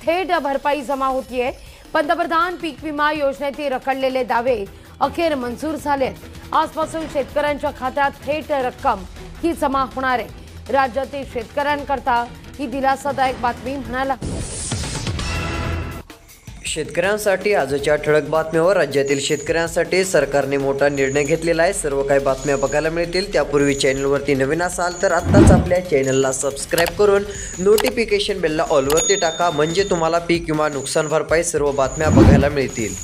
थेट भरपाई जमा होतीये। पंतप्रधान पीक विमा योजनेतील रखडलेले दावे अखेर मंजूर झालेत। आजपासून शेतकऱ्यांच्या खात्यात थेट रक्कम ही जमा होणार आहे। राज्यातील शेतकऱ्यांकरता ही दिलासादायक बातमी म्हणाला। शेतकऱ्यांसाठी आजच्या ठळक बातम्यावर राज्यातील शेतकऱ्यांसाठी सरकारने मोठा निर्णय घेतलेला आहे। सर्व काही बातम्या बघायला मिळतील त्यापूर्वी चॅनलवरती नवीन असाल तर आत्ताच आपल्या चॅनलला सबस्क्राइब करून नोटिफिकेशन बेलला ऑलवरती टाका, म्हणजे तुम्हाला पीक विमा नुकसान भरपाई सर्व बातम्या बघायला मिळतील।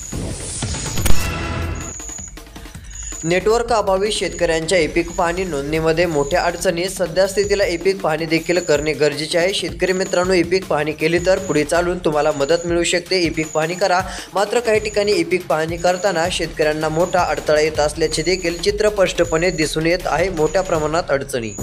नेटवर्क अभावी शेतकऱ्यांच्या ई-पीक पाहणी नोंदणीमध्ये मोठ्या अडचणी। सध्या स्थितीला ई-पीक पाहणी देखील करणे गरजेचे आहे। शेतकरी मित्रांनो, ई-पीक पाहणी केली तर पुढे चालून तुम्हाला मदत मिळू शकते। ई-पीक पाहणी करा, मात्र काही ठिकाणी ई-पीक पाहणी करताना शेतकऱ्यांना मोठा अडथळा येत असल्याचे देखील चित्र स्पष्टपणे दिसून येत आहे। मोठ्या प्रमाणात अडचणी।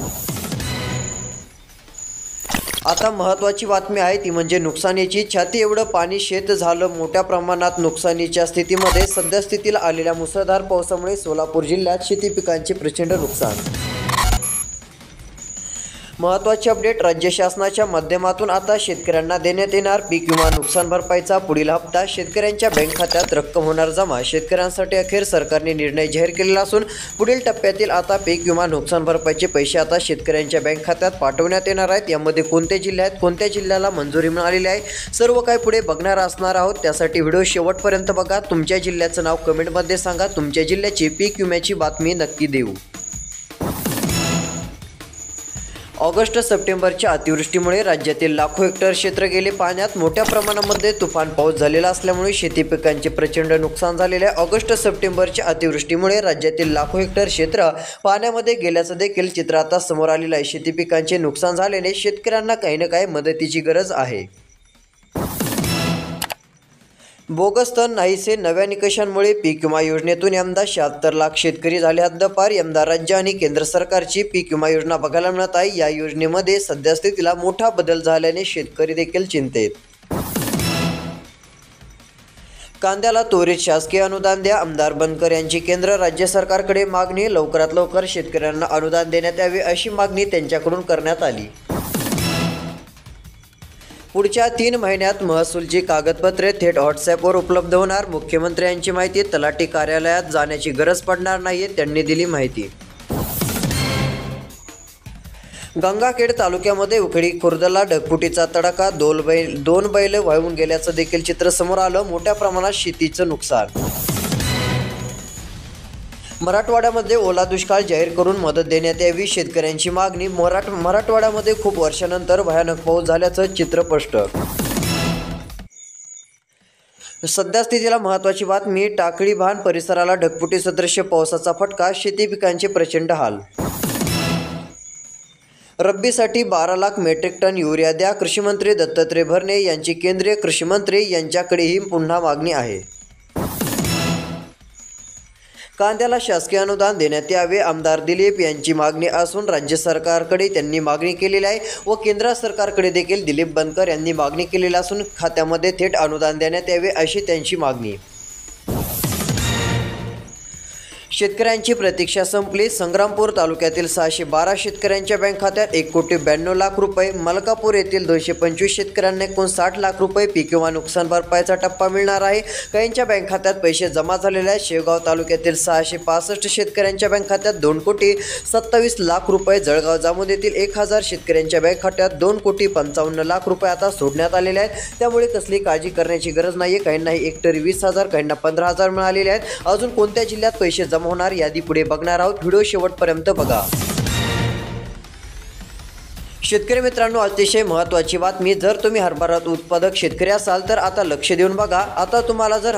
आता महत्त्वाची बातमी आहे ती म्हणजे नुकसानीची। छाती एवढं पाणी शेत झालं। मोठ्या प्रमाणात नुकसानीच्या स्थितीमध्ये सध्या स्थितीला आलेल्या मुसळधार पावसामुळे सोलापूर जिल्ह्यात शेती पिकांचे प्रचंड नुकसान। महत्त्वाची अपडेट, राज्य शासनाच्या माध्यमातून आता शेतकऱ्यांना देण्यात येणार पीक विमा नुकसान भरपाईचा पुढील हप्ता। शेतकऱ्यांच्या बँक खात्यात रक्कम होणार जमा। शेतकऱ्यांसाठी अखेर सरकारने निर्णय जाहीर केलेला असून पुढील टप्प्यातील आता पीक विमा नुकसान भरपाईचे पैसे आता शेतकऱ्यांच्या बँक खात्यात पाठवण्यात येणार आहेत। यामध्ये कोणते जिल्हे आहेत, कोणत्या जिल्ह्याला मंजुरी मिळालेली आहे, सर्व काही पुढे बघणार असणार आहोत। त्यासाठी व्हिडिओ शेवटपर्यंत बघा। तुमच्या जिल्ह्याचं नाव कमेंटमध्ये सांगा। तुमच्या जिल्ह्याची पीक विम्याची बातमी नक्की देऊ। ऑगस्ट सप्टेंबरच्या अतिवृष्टीमुळे राज्यातील लाखो हेक्टर क्षेत्र गेले पाण्यात। मोठ्या प्रमाणामध्ये तुफान पाऊस झालेला असल्यामुळे शेती पिकांचे प्रचंड नुकसान झालेले आहे। ऑगस्ट सप्टेंबरच्या अतिवृष्टीमुळे राज्यातील लाखो हेक्टर क्षेत्र पाण्यामध्ये गेल्याचं देखील चित्र आता समोर आलेलं आहे। शेती पिकांचे नुकसान झाल्याने शेतकऱ्यांना काही ना काही मदतीची गरज आहे। बोगस तण नाहीसे, नव्या निकषांमुळे पीक विमा योजनेतून यंदा 76 लाख शेतकरी झाले हद्दपार। यंदा राज्य आणि केंद्र सरकारची पीक विमा योजना बघायला मिळत आहे। या योजनेमध्ये सध्या स्थितीला मोठा बदल झाल्याने शेतकरी देखील चिंतेत। कांद्याला त्वरित शासकीय अनुदान द्या, आमदार बनकर यांची केंद्र राज्य सरकारकडे मागणी। लवकरात लवकर शेतकऱ्यांना अनुदान देण्यात यावे अशी मागणी त्यांच्याकडून करण्यात आली। पुढच्या 3 महिन्यात महसूलची कागदपत्रे थेट व्हॉट्सॲपवर उपलब्ध होणार। मुख्यमंत्र्यांची माहिती, तलाठी कार्यालयात जाण्याची गरज पडणार नाही, त्यांनी दिली माहिती। गंगाखेड तालुक्यामध्ये उखळी खुर्दला ढगफुटीचा तडाखा। 2 बैल वाहून गेल्याचं देखील चित्र समोर आलं। मोठ्या प्रमाणात शेतीचं नुकसान। मराठवाड्यामध्ये ओला दुष्काळ जाहीर करून मदत देण्यात यावी, शेतकऱ्यांची मागणी। मराठवाड्यामध्ये खूप वर्षानंतर भयानक पाऊस झाल्याचं चित्र स्पष्ट। सध्या स्थितीला महत्त्वाची बातमी, टाकळी भान परिसराला ढगफुटी सदृश्य पावसाचा फटका, शेती पिकांचे प्रचंड हाल। रब्बीसाठी 12 लाख मेट्रिक टन युरिया द्या, कृषीमंत्री दत्तात्रय भरणे यांची केंद्रीय कृषी मंत्री यांच्याकडेही पुन्हा मागणी आहे। कांद्याला शासकीय अनुदान देण्यात यावे, आमदार दिलीप यांची मागणी असून राज्य सरकारकडे त्यांनी मागणी केलेली आहे व केंद्र सरकारकडे देखील दिलीप बनकर यांनी मागणी केलेली असून खात्यामध्ये थेट अनुदान देण्यात यावे अशी त्यांची मागणी। शेतकऱ्यांची प्रतीक्षा संपली। संग्रामपूर तालुक्यातील 612 शेतकऱ्यांच्या बँक खात्यात 1,92,00,000 रुपये। मलकापूर येथील 225 शेतकऱ्यांना एकूण 60 लाख रुपये पीक विमा नुकसान भरपाईचा टप्पा मिळणार आहे। काहींच्या बँक खात्यात पैसे जमा झालेले आहेत। शेवगाव तालुक्यातील 665 शेतकऱ्यांच्या बँक खात्यात 2,27,00,000 रुपये। जळगाव जामोद येथील 1000 शेतकऱ्यांच्या बँक खात्यात 2,55,00,000 रुपये आता सोडण्यात आलेले आहेत। त्यामुळे कसली काळजी करण्याची गरज नाही। काहींना हेक्टरी 20,000, काहींना 15,000 मिळालेले आहेत। अजून कोणत्या जिल्ह्यात पैसे जमा होणार यादी पुढे बघणार आहोत। व्हिडिओ शेवटपर्यंत बघा। शेतकरी मित्रांनो, अतिशय महत्त्वाची बातमी, जर तुम्ही हरभरा उत्पादक शेतकरी असाल तर आता लक्ष देऊन बघा। आता तुम्हाला जर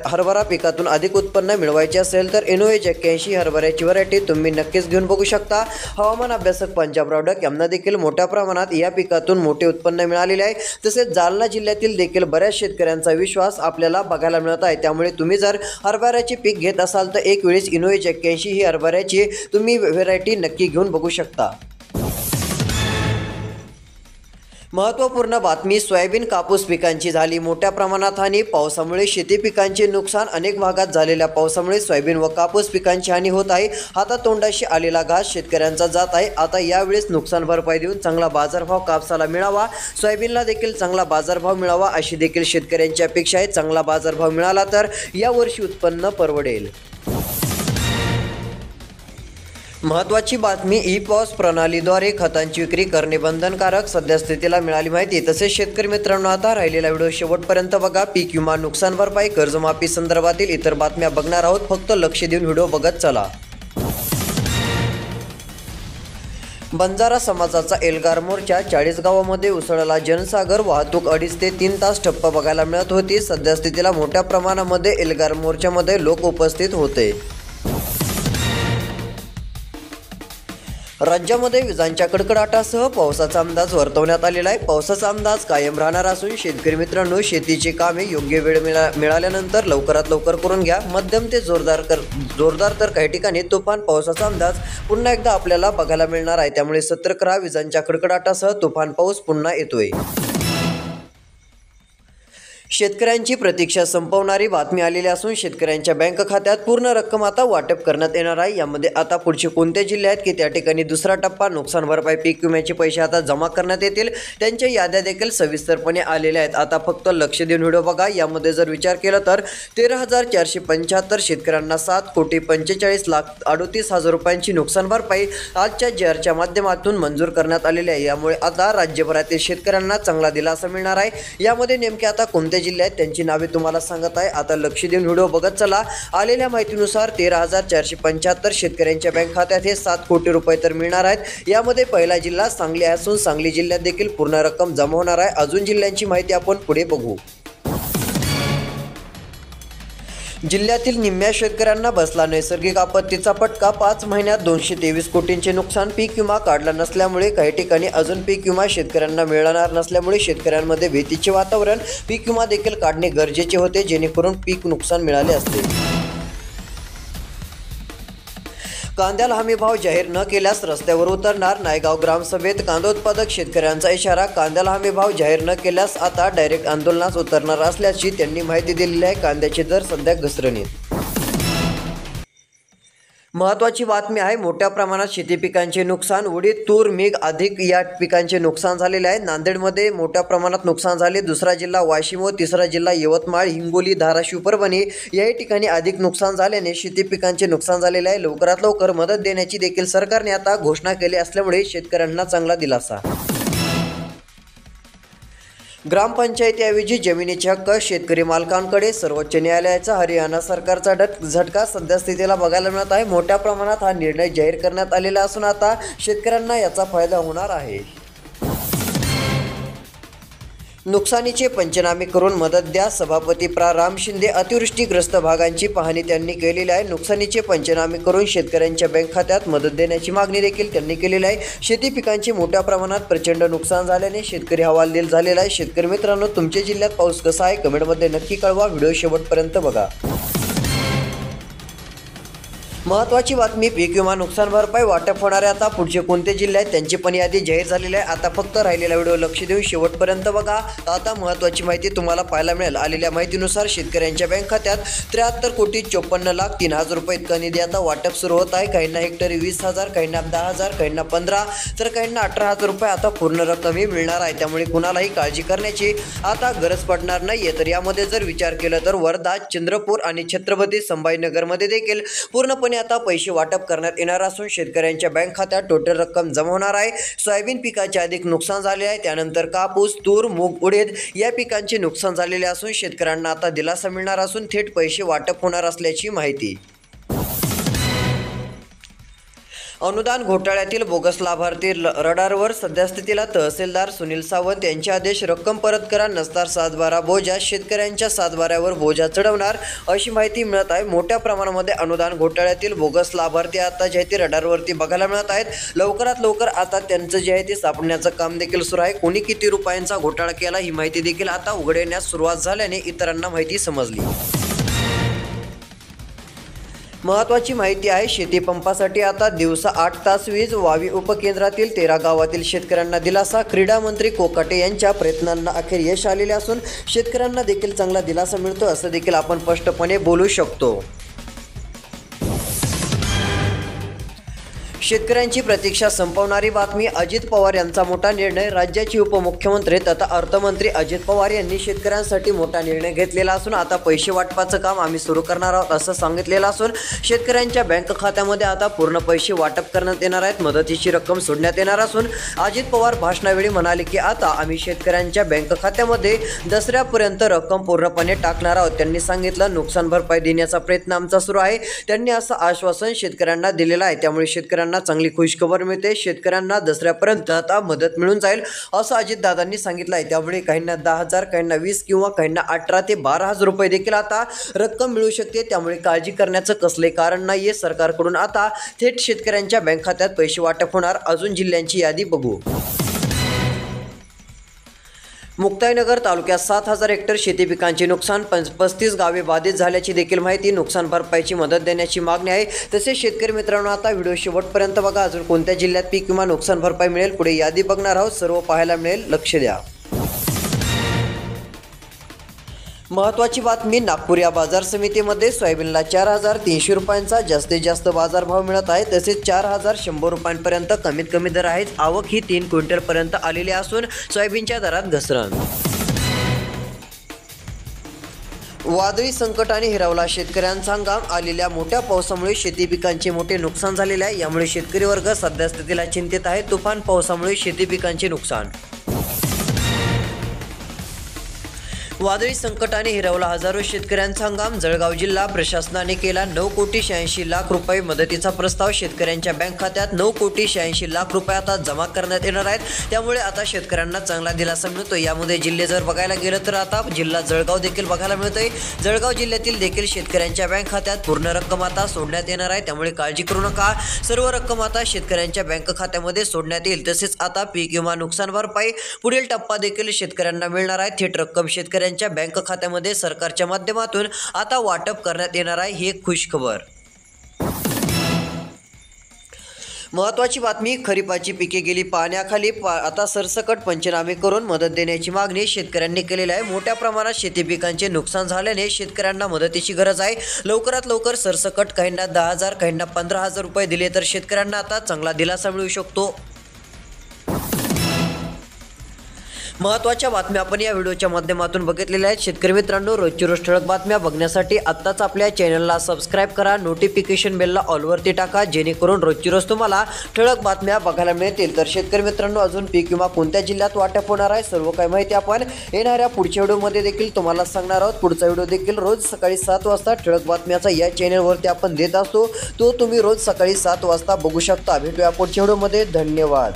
हरभरा पिकातून अधिक उत्पन्न मिळवायचे असेल तर NOH 81 हरभऱ्याची व्हरायटी तुम्ही नक्कीच घेऊन बघू शकता। हवामान अभ्यासक पंजाबराव डक यांना देखील मोठ्या प्रमाणात या पिकातून मोठे उत्पन्न मिळालेले आहे। तसेच जालना जिल्ह्यातील देखील बऱ्याच शेतकऱ्यांचा विश्वास आपल्याला बघायला मिळत आहे। त्यामुळे तुम्ही जर हरभऱ्याचे पीक घेत असाल तर एक वेळेस NOH 81 ही हरभऱ्याची तुम्ही व्हरायटी नक्की घेऊन बघू शकता। महत्त्वपूर्ण बातमी. सोयाबीन कापूस पिकांची झाली मोठ्या प्रमाणात हानी. पावसामुळे शेती पिकांचे नुकसान. अनेक भागात झालेल्या पावसामुळे सोयाबीन व कापूस पिकांची हानी होत आहे. हातातोंडाशी आलेला घास शेतकऱ्यांचा जात आहे. आता यावेळेस नुकसान भरपाई देऊन चांगला बाजारभाव कापसाला मिळावा, सोयाबीनला देखील चांगला बाजारभाव मिळावा अशी देखील शेतकऱ्यांची अपेक्षा आहे. चांगला बाजारभाव मिळाला तर यावर्षी उत्पन्न परवडेल. महत्त्वाची बातमी. ई-पॉस प्रणालीद्वारे खतांची विक्री करणे बंधनकारक. सद्यस्थितीला मिळाली माहिती. तसेच शेतकरी मित्रांनो, आता राहिलेला व्हिडिओ शेवटपर्यंत बघा. पीक विमा, नुकसान भरपाई, कर्जमाफी संदर्भातील इतर बातम्या बघणार आहोत. फक्त लक्ष देऊन व्हिडिओ बघत चला. बंजारा समाजाचा एल्गार मोर्चा. 40 गावामध्ये उसळला जनसागर. वाहतूक 2.5 ते 3 तास ठप्प बघायला मिळत होती. सद्यस्थितीला मोठ्या प्रमाणामध्ये एल्गार मोर्चामध्ये लोक उपस्थित होते. राज्यामध्ये विजांच्या कडकडाटासह पावसाचा अंदाज वर्तवण्यात आलेला आहे. पावसाचा अंदाज कायम राहणार असून शेतकरी मित्रांनो, शेतीची कामे योग्य वेळ मिळाल्यानंतर लवकरात लवकर करून घ्या. मध्यम ते जोरदार तर काही ठिकाणी तुफान पावसाचा अंदाज पुन्हा एकदा आपल्याला बघायला मिळणार आहे. त्यामुळे सतर्क राहा. विजांच्या कडकडाटासह तुफान पाऊस पुन्हा येतोय. शेतकऱ्यांची प्रतीक्षा संपवणारी बातमी आलेली असून शेतकऱ्यांच्या बँक खात्यात पूर्ण रक्कम आता वाटप करण्यात येणार आहे. यामध्ये आता पुढचे कोणते जिल्हे आहेत की त्या ठिकाणी दुसरा टप्पा नुकसान भरपाई पीक विम्याचे पैसे आता जमा करण्यात येतील, त्यांच्या याद्या देखील सविस्तरपणे आलेल्या आहेत. आता फक्त लक्ष देऊन व्हिडिओ बघा. यामध्ये जर विचार केला तर 13,475 शेतकऱ्यांना 7,45,38,000 रुपयांची नुकसान भरपाई आजच्या JR माध्यमातून मंजूर करण्यात आलेली आहे. यामुळे आता राज्यभरातील शेतकऱ्यांना चांगला दिलासा मिळणार आहे. यामध्ये नेमके आता कोणते जिल्हे आहेत त्यांची नावे तुम्हाला सांगत आहे. आता लक्ष देऊन व्हिडिओ बघत चला. आलेल्या माहितीनुसार 13,475 शेतकऱ्यांच्या बँक खात्यात हे 7 कोटी रुपये तर मिळणार आहेत. यामध्ये पहिला जिल्हा सांगली असून सांगली जिल्ह्यात देखील पूर्ण रक्कम जमा होणार आहे. अजून जिल्ह्यांची माहिती आपण पुढे बघू. जिल्ह्यातील निम्म्या शेतकऱ्यांना बसला नैसर्गिक आपत्तीचा फटका. 5 महिन्यात 223 कोटींचे नुकसान. पीक विमा काढला नसल्यामुळे काही ठिकाणी अजून पीक विमा शेतकऱ्यांना मिळणार नसल्यामुळे शेतकऱ्यांमध्ये भीतीचे वातावरण. पीक विमा देखील काढणे गरजेचे होते जेणेकरून पीक नुकसान मिळाले असते. कांद्याला हमी भाव जाहीर न केल्यास रस्त्यावर उतरणार. नायगाव ग्रामसभेत कांदोत्पादक शेतकऱ्यांचा इशारा. कांद्याला हमी भाव जाहीर न केल्यास आता डायरेक्ट आंदोलनास उतरणार असल्याची त्यांनी माहिती दिलेली आहे. कांद्याचे दर सध्या घसरणीत. महत्त्वाची बातमी आहे. मोठ्या प्रमाणात शेती पिकांचे नुकसान. उडीद, तूर, मूग अधिक या पिकांचे नुकसान झालेले आहे. नांदेडमध्ये मोठ्या प्रमाणात नुकसान झाले. दुसरा जिल्हा वाशिम व तिसरा जिल्हा यवतमाळ, हिंगोली, धाराशिव, परभणी याही ठिकाणी अधिक नुकसान झाल्याने शेती पिकांचे नुकसान झालेले आहे. लवकरात लवकर मदत देण्याची देखील सरकारने आता घोषणा केली असल्यामुळे शेतकऱ्यांना चांगला दिलासा. ग्रामपंचायतीऐवजी जमिनीचे हक्क शेतकरी मालकांकडे. सर्वोच्च न्यायालयाचा हरियाणा सरकारचा झटका सद्यस्थितीला बघायला मिळत आहे. मोठ्या प्रमाणात हा निर्णय जाहीर करण्यात आलेला असून आता शेतकऱ्यांना याचा फायदा होणार आहे. नुकसानीचे पंचनामे करून मदत द्या. सभापती राम शिंदे. अतिवृष्टीग्रस्त भागांची पाहणी त्यांनी केलेली आहे. नुकसानीचे पंचनामे करून शेतकऱ्यांच्या बँक खात्यात मदत देण्याची मागणी देखील त्यांनी केलेली आहे. शेती पिकांचे मोठ्या प्रमाणात प्रचंड नुकसान झाल्याने शेतकरी हवालदिल झालेला आहे. शेतकरी मित्रांनो, तुमच्या जिल्ह्यात पाऊस कसा आहे कमेंटमध्ये नक्की कळवा. व्हिडिओ शेवटपर्यंत बघा. महत्त्वाची बातमी. पीक विमा, नुकसान भरपाई वाटप होणारे आता पुढचे कोणते जिल्हे आहेत त्यांची पण यादी जाहीर झालेली आहे. आता फक्त राहिलेला व्हिडिओ लक्ष देऊन शेवटपर्यंत बघा. आता महत्त्वाची माहिती तुम्हाला पाहायला मिळेल. आलेल्या माहितीनुसार शेतकऱ्यांच्या बँक खात्यात 73,54,03,000 रुपये इतका निधी आता वाटप सुरू होत आहे. काहींना हेक्टरी 20,000, काहींना 10,000, काहींना 15 तर काहींना 18,000 रुपये आता पूर्ण रक्कमही मिळणार आहे. त्यामुळे कुणालाही काळजी करण्याची आता गरज पडणार नाहीये. तर यामध्ये जर विचार केला तर वर्धा, चंद्रपूर आणि छत्रपती संभाजीनगरमध्ये देखील पूर्णपणे आता पैसे वाटप करण्यात येणार असून शेतकऱ्यांच्या बँक खात्यात टोटल रक्कम जमा होणार आहे. सोयाबीन पिकाचे अधिक नुकसान झाले आहे. त्यानंतर कापूस, तूर, मूग, उडीद या पिकांचे नुकसान झालेले असून शेतकऱ्यांना आता दिलासा मिळणार असून थेट पैसे वाटप होणार असल्याची माहिती. अनुदान घोटाळ्यातील बोगस लाभार्थी रडारवर. सद्यस्थितीला तहसीलदार सुनील सावंत यांचे आदेश. रक्कम परत करा, नसता 7/12 बोजा. शेतकऱ्यांच्या 7/12वर बोजा चढवणार अशी माहिती मिळत आहे. मोठ्या प्रमाणामध्ये अनुदान घोटाळ्यातील बोगस लाभार्थी आता जे आहे ते रडारवरती बघायला मिळत आहेत. लवकरात लवकर आता त्यांचं जे आहे ते सापडण्याचं काम देखील सुरू आहे. कोणी किती रुपयांचा घोटाळा केला ही माहिती देखील आता उघड येण्यास सुरुवात झाल्याने इतरांना माहिती समजली. महत्त्वाची माहिती आहे. शेतीपंपासाठी आता दिवसा 8 तास वीज. वावी उपकेंद्रातील 13 गावातील शेतकऱ्यांना दिलासा. क्रीडा मंत्री कोकाटे यांच्या प्रयत्नांना अखेर यश आलेले असून शेतकऱ्यांना देखील चांगला दिलासा मिळतो असं देखील आपण स्पष्टपणे बोलू शकतो. शेतकऱ्यांची प्रतीक्षा संपवणारी बातमी. अजित पवार यांचा मोठा निर्णय. राज्याचे उपमुख्यमंत्री तथा अर्थमंत्री अजित पवार यांनी शेतकऱ्यांसाठी मोठा निर्णय घेतलेला असून आता पैसे वाटपाचं काम आम्ही सुरू करणार आहोत असं सांगितलेलं असून शेतकऱ्यांच्या बँक खात्यामध्ये आता पूर्ण पैसे वाटप करण्यात येणार आहेत. मदतीची रक्कम सोडण्यात येणार असून अजित पवार भाषणावेळी म्हणाले की आता आम्ही शेतकऱ्यांच्या बँक खात्यामध्ये दसऱ्यापर्यंत रक्कम पूर्णपणे टाकणार आहोत. त्यांनी सांगितलं नुकसान भरपाई देण्याचा प्रयत्न आमचा सुरू आहे. त्यांनी असं आश्वासन शेतकऱ्यांना दिलेलं आहे. त्यामुळे शेतकऱ्यांना चांगली खुशखबर मिळते. शेतकऱ्यांना दसऱ्यापर्यंत आता मदत मिळून जाईल असं अजितदादांनी सांगितलं आहे. त्यामुळे काहींना 10,000, काहींना 20 किंवा काहींना 18 ते 12,000 रुपये देखील आता रक्कम मिळू शकते. त्यामुळे काळजी करण्याचं कसलंही कारण नाहीये. सरकारकडून आता थेट शेतकऱ्यांच्या बँक खात्यात पैसे वाटप होणार. अजून जिल्ह्यांची यादी बघू. मुक्ताईनगर तालुक्यात 7,000 हेक्टर शेती पिकांचे नुकसान. 35 गावे बाधित झाल्याची देखील माहिती. नुकसान भरपाईची मदत देण्याची मागणी आहे. तसेच शेतकरी मित्रांनो आता व्हिडिओ शेवटपर्यंत बघा. अजून कोणत्या जिल्ह्यात पीक विमा नुकसान भरपाई मिळेल पुढे यादी बघणार आहोत. सर्व पाहायला मिळेल. लक्ष द्या. महत्त्वाची बातमी. नागपूर या बाजार समितीमध्ये सोयाबीनला 4,300 रुपयांचा जास्तीत जास्त बाजारभाव मिळत आहे. तसेच 4,100 रुपयांपर्यंत कमीत कमी दर आहेत. आवक ही 3 क्विंटलपर्यंत आलेली असून सोयाबीनच्या दरात घसरण. वादळी संकटाने हिरावला शेतकऱ्यांचा हंगाम. आलेल्या मोठ्या पावसामुळे शेती पिकांचे मोठे नुकसान झालेले आहे. यामुळे शेतकरी वर्ग सद्यस्थितीला चिंतित आहे. तुफान पावसामुळे शेती पिकांचे नुकसान. वादळी संकटाने हिरावला हजारो शेतकऱ्यांचा हंगाम. जळगाव जिल्हा प्रशासनाने केला 9,86,00,000 रुपये मदतीचा प्रस्ताव. शेतकऱ्यांच्या बँक खात्यात 9,86,00,000 रुपये आता जमा करण्यात येणार आहेत. त्यामुळे आता शेतकऱ्यांना चांगला दिलासा मिळतो. यामध्ये जिल्हे जर बघायला गेलं तर आता जिल्हा जळगाव देखील बघायला मिळतोय. जळगाव जिल्ह्यातील देखील शेतकऱ्यांच्या बँक खात्यात पूर्ण रक्कम आता सोडण्यात येणार आहे. त्यामुळे काळजी करू नका. सर्व रक्कम आता शेतकऱ्यांच्या बँक खात्यामध्ये सोडण्यात येईल. तसेच आता पीक विमा नुकसान भरपाई पुढील टप्पा देखील शेतकऱ्यांना मिळणार आहे. थेट रक्कम शेतकऱ्यांच्या बँक खात्यामध्ये सरकारच्या माध्यमातून आता वाटप करण्यात येणार आहे. ही एक खुश खबर. महत्त्वाची बातमी. खरीपाची पिके गेली पाण्याखाली. आता सरसकट पंचनामे करून मदत देण्याची मागणी शेतकऱ्यांनी केलेली आहे. मोठ्या प्रमाणात शेती पिकांचे नुकसान झाल्याने शेतकऱ्यांना मदतीची गरज आहे. लवकरात लवकर सरसकट काहींना 10,000, काहींना 15,000 रुपये दिले तर शेतकऱ्यांना आता चांगला दिलासा मिळू शकतो. महत्त्वाच्या बातम्या आपण या व्हिडिओच्या माध्यमातून बघितलेल्या आहेत. शेतकरी मित्रांनो रोजची रोज ठळक बातम्या बघण्यासाठी आत्ताच आपल्या चॅनलला सबस्क्राईब करा. नोटिफिकेशन बेलला ऑलवरती टाका जेणेकरून रोजची रोज तुम्हाला ठळक बातम्या बघायला मिळतील. तर शेतकरी मित्रांनो अजून पीक विमा कोणत्या जिल्ह्यात वाटप होणार आहे सर्व काही माहिती आपण येणाऱ्या पुढच्या व्हिडिओमध्ये देखील तुम्हाला सांगणार आहोत. पुढचा व्हिडिओ देखील रोज सकाळी 7 वाजता ठळक बातम्याचा या चॅनलवरती आपण देत असतो. तो तुम्ही रोज सकाळी 7 वाजता बघू शकता. भेटूया पुढच्या व्हिडिओमध्ये. धन्यवाद.